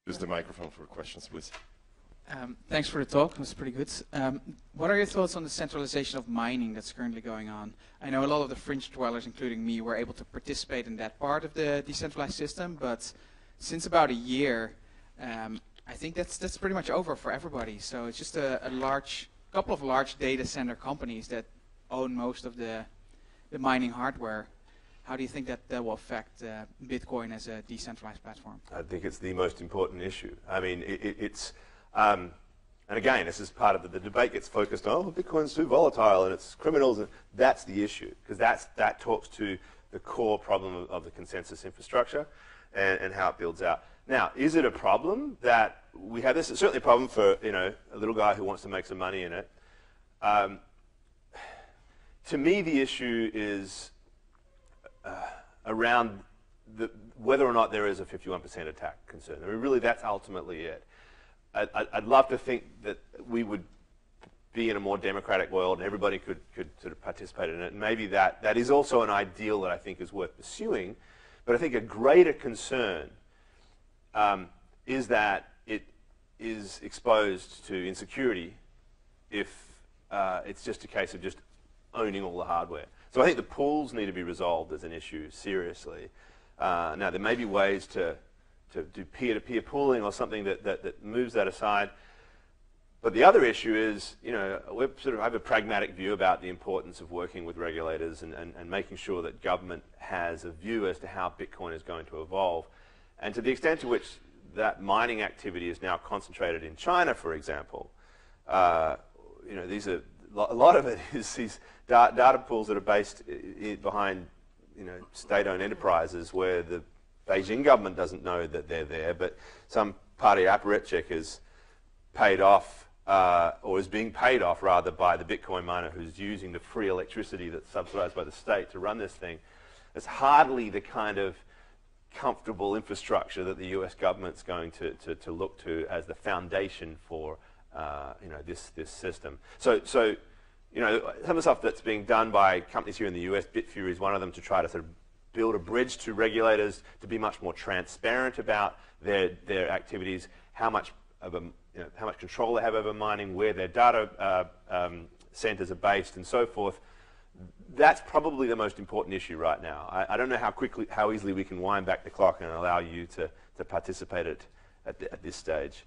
Use the microphone for questions, please. Thanks for the talk. It was pretty good. What are your thoughts on the centralization of mining that's currently going on? I know a lot of the fringe dwellers, including me, were able to participate in that part of the decentralized system, but since about a year, I think that's pretty much over for everybody. So it's just a couple of large data center companies that own most of the mining hardware. How do you think that will affect Bitcoin as a decentralized platform? I think it's the most important issue. I mean, and again, this is part of the debate gets focused on, oh, Bitcoin's too volatile and it's criminals. And that's the issue, because that talks to the core problem of the consensus infrastructure and how it builds out. Now, is it a problem that we have this? It's certainly a problem for a little guy who wants to make some money in it. To me, the issue is around whether or not there is a 51% attack concern. I mean, really, that's ultimately it. I'd love to think that we would be in a more democratic world and everybody could sort of participate in it. And maybe that is also an ideal that I think is worth pursuing. But I think a greater concern is that it is exposed to insecurity if it's just a case of just owning all the hardware. So I think the pools need to be resolved as an issue seriously. Now, there may be ways to do peer-to-peer pooling or something that moves that aside. But the other issue is, we sort of have a pragmatic view about the importance of working with regulators and making sure that government has a view as to how Bitcoin is going to evolve. And to the extent to which that mining activity is now concentrated in China, for example, a lot of it is these data pools that are based behind state-owned enterprises where the Beijing government doesn't know that they're there, but some party apparatchik is paid off, or is being paid off rather, by the Bitcoin miner who's using the free electricity that's subsidized by the state to run this thing. It's hardly the kind of comfortable infrastructure that the US government's going to look to as the foundation for this system. So some of the stuff that's being done by companies here in the US, Bitfury is one of them, to try to sort of build a bridge to regulators to be much more transparent about their activities, how much control they have over mining, where their data centers are based, and so forth. That's probably the most important issue right now. I don't know how easily we can wind back the clock and allow you to participate at this stage.